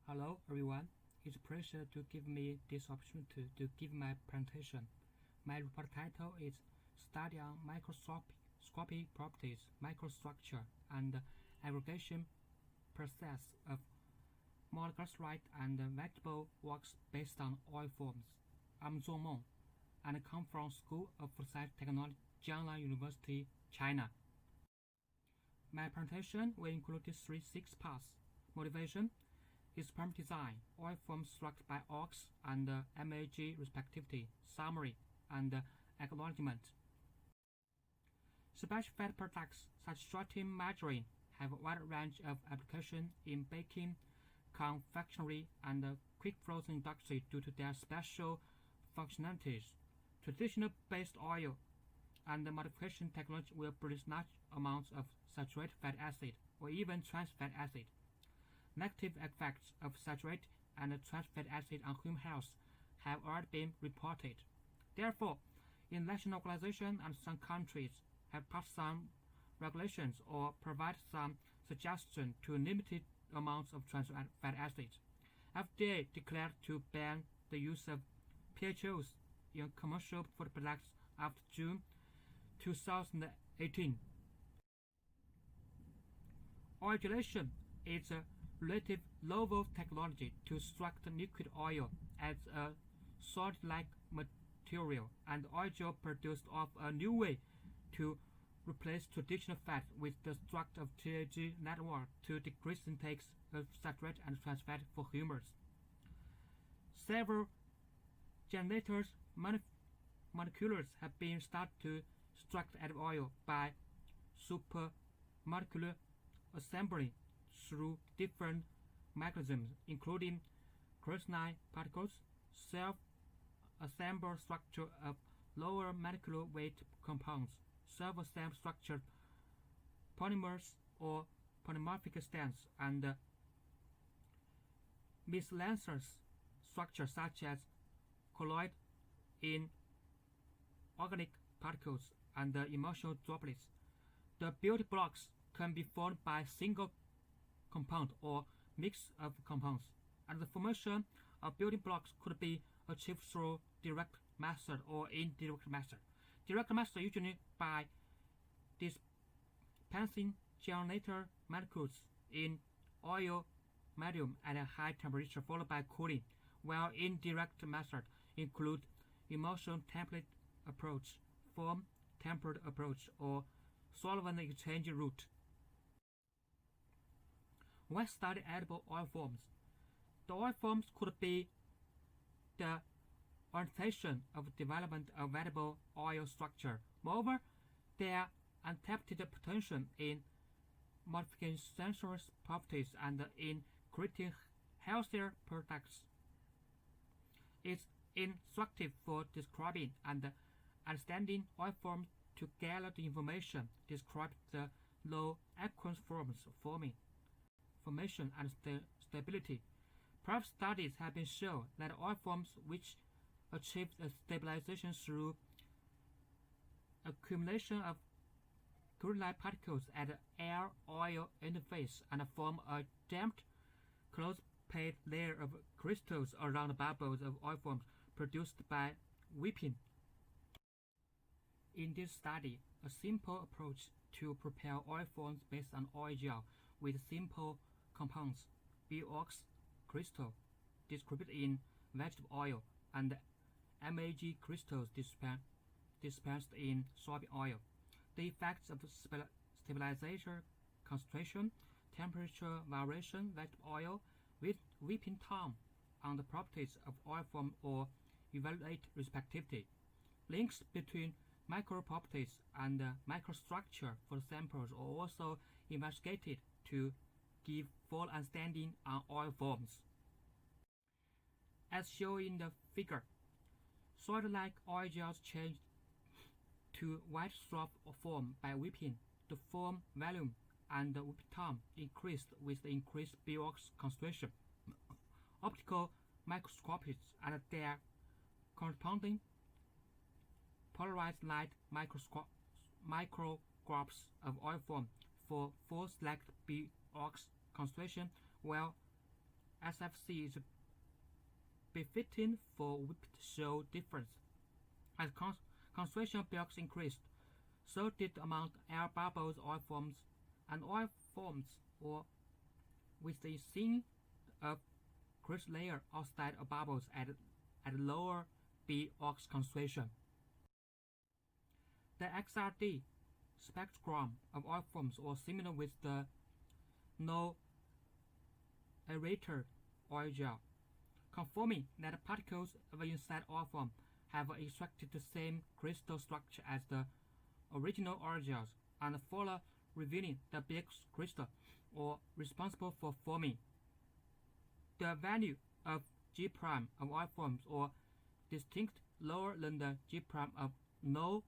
Hello everyone, it's a pleasure to give me this opportunity to give my presentation. My report title is Study on Microscopic Properties, Microstructure, and Aggregation Process of Monoglyceride and Vegetable Wax based on Oleofoams. I'm Zhong Meng, and I come from School of Precise Technology, Jiangnan University, China. My presentation will include six parts: motivation, experiment design, Oleofoam structured by AOCS and MAG respectively, summary, and acknowledgement. Special fat products such as short-term margarine have a wide range of application in baking, confectionery, and quick frozen industry due to their special functionalities. Traditional based oil and modification technology will produce large amounts of saturated fatty acid or even trans fatty acid. Negative effects of saturated and trans fatty acid on human health have already been reported. Therefore, international organizations and some countries have passed some regulations or provide some suggestions to limited amounts of trans fatty acids. FDA declared to ban the use of PHOs in commercial food products after June 2018. Oleogel is a relative novel technology to extract liquid oil as a solid-like material, and oleogel produced of a new way to replace traditional fat with the structure of TAG network to decrease intakes of saturated and trans fat for humans. Several generators molecules have been started to extract edible oil by supermolecular assembly through different mechanisms, including crystalline particles, self-assembled structure of lower molecular weight compounds, self-assembled structured polymers or polymorphic strands, and miscellaneous structures such as colloid in organic particles and emulsion droplets. The building blocks can be formed by single compound or mix of compounds, and the formation of building blocks could be achieved through direct method or indirect method. Direct method usually by dispensing generator molecules in oil medium at a high temperature followed by cooling, while indirect method include emulsion template approach, foam tempered approach, or solvent exchange route. When study edible oleofoams, the oleofoams could be the orientation of development of edible oil structure. Moreover, their untapped potential in modifying sensory properties and in creating healthier products is instructive for describing and understanding oleoforms to gather the information describe the low aqueous forms formation and stability. Previous studies have been shown that oleoforms which achieve a stabilization through accumulation of crystalline particles at the air-oil interface and form a damped, close-packed layer of crystals around the bubbles of oleoforms produced by whipping. In this study, a simple approach to prepare oleofoams based on oleogel with simple compounds, beeswax crystal distributed in vegetable oil, and MAG crystals dispensed in soybean oil. The effects of stabilization, concentration, temperature variation, vegetable oil with whipping time on the properties of oleofoam or evaluate respectively. Links between microproperties and microstructure for samples are also investigated to give full understanding on oleofoams. As shown in the figure, solid-like oleogels change to white straw form by whipping. The foam volume and the whipping time increased with the increased beeswax concentration. Optical microscopists and their corresponding polarized light micrographs of oleofoam for full select beeswax concentration will SFC is befitting for whipped show difference. As concentration of bulks increased, so did the amount of air bubbles, oleofoams, and oleofoams, or with the thin crystal layer outside of bubbles at lower BOX concentration. The XRD spectrum of oleofoams was similar with the no aerator oleogel, confirming that the particles of inside oleofoam have extracted the same crystal structure as the original oleogels and further revealing the big crystal or responsible for forming. The value of G' of oleofoams or distinct lower than the G' of no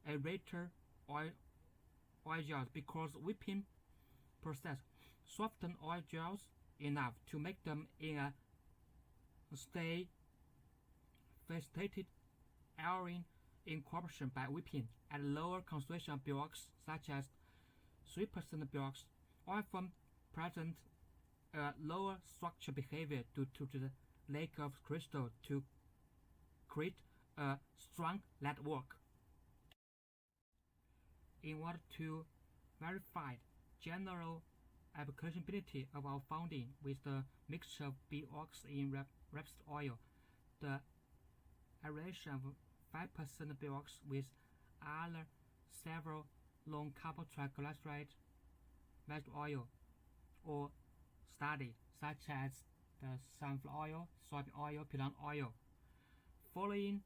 aerator oleogels because whipping process soften oleogels enough to make them in a stay facilitated airine incorporation by whipping at lower concentration of bulks such as 3% bulks. Oleofoam present a lower structure behavior due to the lack of crystal to create a strong network. In order to verify general applicability of our finding with the mixture of BOX in rapeseed oil, the aeration of 5% BOX with other several non-carbon triglyceride vegetable oil or studied, such as the sunflower oil, soybean oil, peanut oil. Following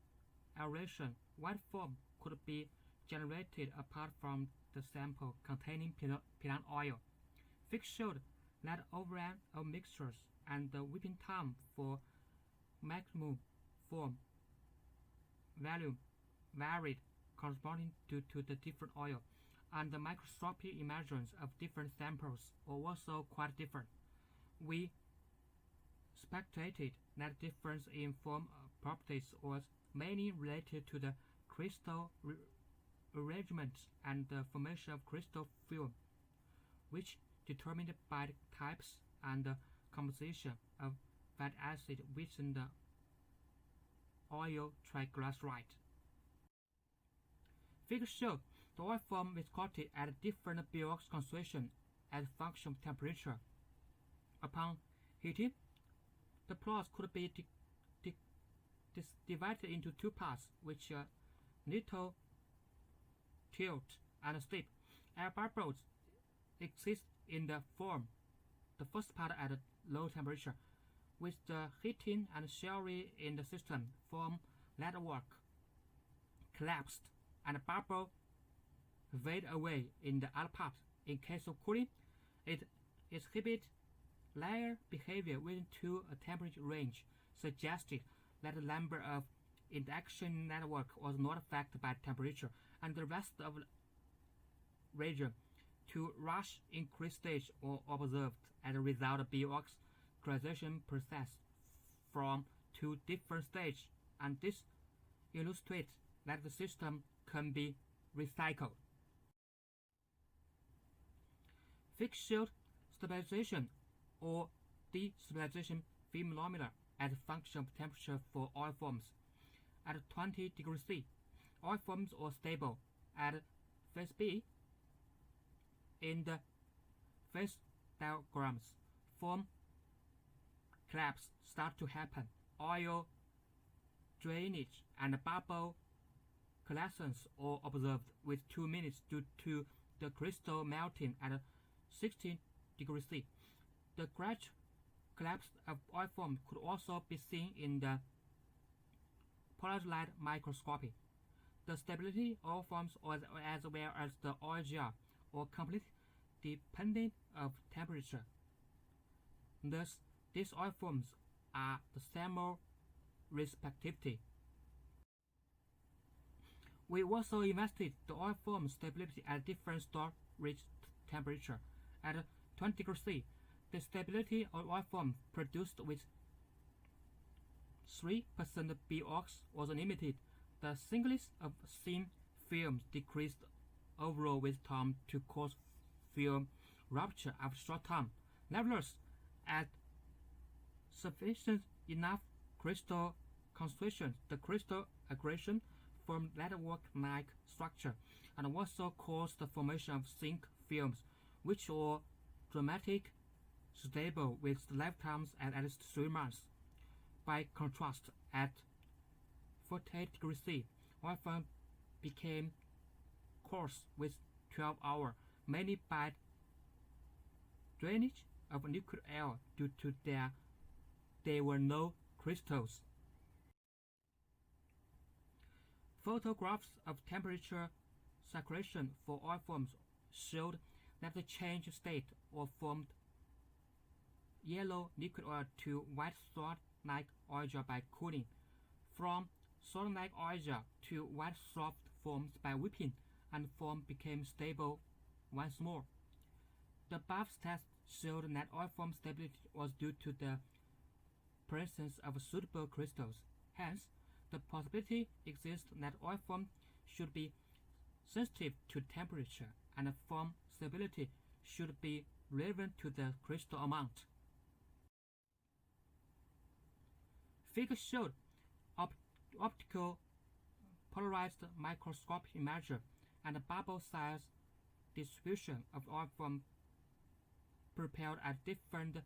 aeration, white foam could be generated apart from the sample containing peanut oil. Fick showed that overlap of mixtures and the whipping time for maximum foam volume varied corresponding to the different oil, and the microscopic emergence of different samples were also quite different. We speculated that difference in foam properties was mainly related to the crystal arrangement and the formation of crystal film, which determined by the types and the composition of fatty acid within the oil triglyceride. Figures show the oleofoam viscosity at different BOX concentration as a function of temperature. Upon heating, the plots could be divided into two parts, which are little tilt and steep. Air bubbles exist in the form. The first part at a low temperature, with the heating and slurry in the system form network collapsed and bubble fade away in the other part. In case of cooling, it exhibits layer behavior within a temperature range, suggesting that the number of interaction network was not affected by temperature, and the rest of the region to rush increased stage or observed as a result of BOX transition process from two different stages, and this illustrates that the system can be recycled. Fixed shield stabilization or destabilization phenomena as a function of temperature for oleofoams. At 20 degrees C, oleofoams are stable. At phase B, in the phase diagrams, foam collapse start to happen. Oil drainage and bubble coalescence are observed with 2 minutes due to the crystal melting at 16 degrees C. The gradual collapse of oleofoam could also be seen in the polarized microscopy. The stability of oleofoams as well as the oleogel are completely dependent of temperature. Thus, these oleofoams are the same respectively. We also investigated the oleofoam stability at different storage temperature. At 20 degrees C, the stability of oleofoam produced with 3% BOX was limited. The thickness of thin film decreased overall with time to cause film rupture after short time. Nevertheless, at sufficient enough crystal concentration, the crystal aggregation formed network-like structure and also caused the formation of zinc films, which are dramatic stable with lifetimes at least 3 months. By contrast, at 48 degrees C, oleofoam became coarse with 12 hours, mainly by drainage of liquid air due to there were no crystals. Photographs of temperature circulation for oleofoams showed that the change state or formed yellow liquid oil to white salt-like oil by cooling. From solid-like oil to white soft forms by whipping, and form became stable once more. The above test showed that oleofoam stability was due to the presence of suitable crystals. Hence, the possibility exists that oleofoam should be sensitive to temperature, and form stability should be relevant to the crystal amount. Figure showed optical polarized microscopic measure and bubble size distribution of oleofoam prepared at different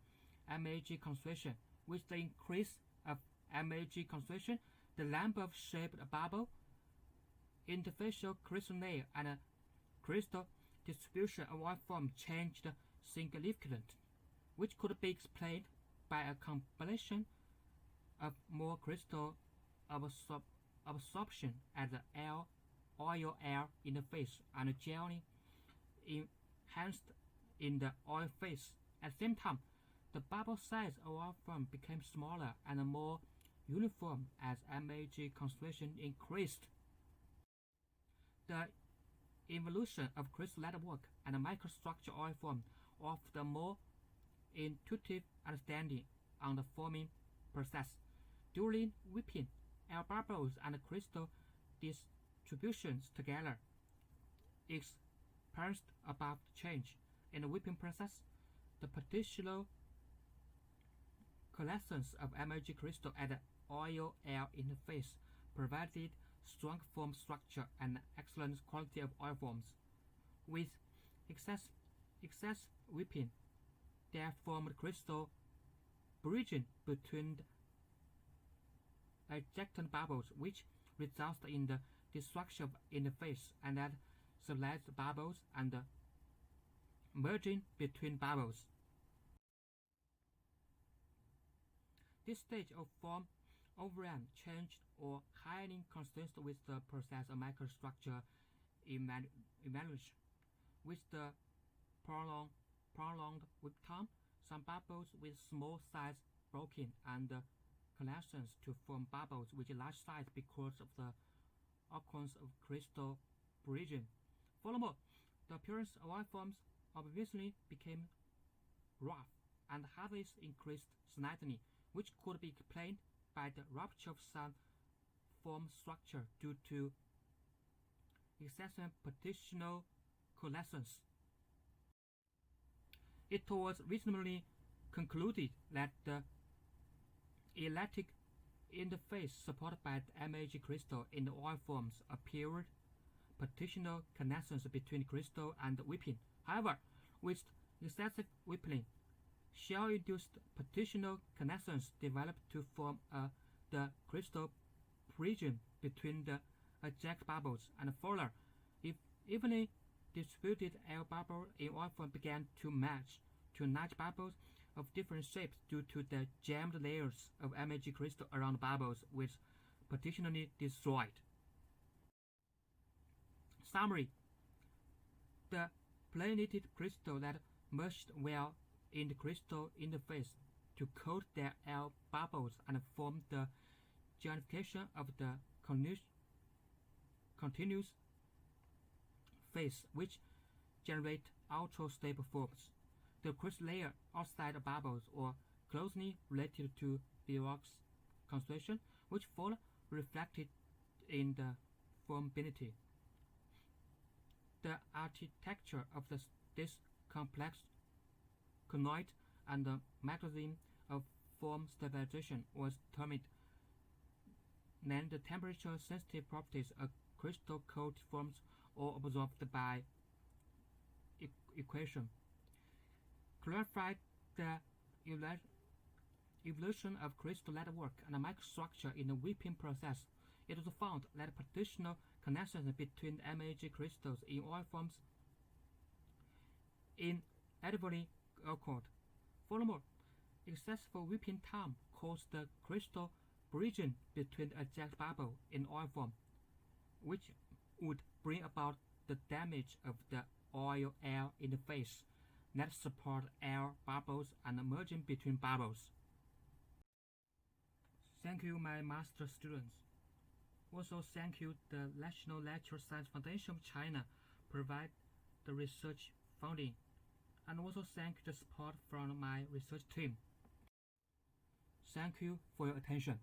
MAG concentration. With the increase of MAG concentration, the number of shaped bubble, interfacial crystal layer, and crystal distribution of oleofoam changed significantly, which could be explained by a combination of more crystal absorption at the oil-air interface and gelling enhanced in the oil phase. At the same time, the bubble size of oleofoam became smaller and more uniform as MAG concentration increased. The evolution of crystal network and microstructure oleofoam offered a more intuitive understanding on the forming process. During whipping, air bubbles and crystal distributions together experienced above change. In the whipping process, the partial coalescence of MAG crystal at the oil-air interface provided strong form structure and excellent quality of oleofoams. With excess whipping, there formed crystal bridging between ejected bubbles, which results in the destruction of interface and that stabilized bubbles and merging between bubbles. This stage of form overran changed or highly consistent with the process of microstructure evaluation. With the prolonged whip time, some bubbles with small size broken and coalescence to form bubbles with large size because of the occurrence of crystal bridging. Furthermore, the appearance of oleofoams obviously became rough and hardness increased slightly, which could be explained by the rupture of some form structure due to excessive partitional coalescence. It was reasonably concluded that the electric interface supported by the MAG crystal in the oleofoams appeared partitional coalescence between crystal and whipping. However, with excessive whipping, shell-induced partitional coalescence developed to form the crystal bridging between the eject bubbles, and further, if evenly distributed air bubble in oleofoam began to match to large bubbles of different shapes due to the jammed layers of MAG crystal around bubbles which partitionally destroyed. Summary: the planated crystal that merged well in the crystal interface to coat their air bubbles and form the gelification of the continuous phase, which generate ultra-stable forms. The crystal layer outside the bubbles are closely related to beeswax concentration, which fall reflected in the foamability. The architecture of this complex conoid and the mechanism of foam stabilization was determined. Then the temperature-sensitive properties of crystal coat forms are observed by equation. Clarified the evolution of crystal network and microstructure in the whipping process. It was found that partitional connections between MAG crystals in oleofoams inevitably occurred. Furthermore, excessive whipping time caused the crystal bridging between a jet bubble in oleofoam, which would bring about the damage of the oil-air interface that support air bubbles and merging between bubbles. Thank you, my master students. Also, thank you the National Natural Science Foundation of China provide the research funding, and also thank the support from my research team. Thank you for your attention.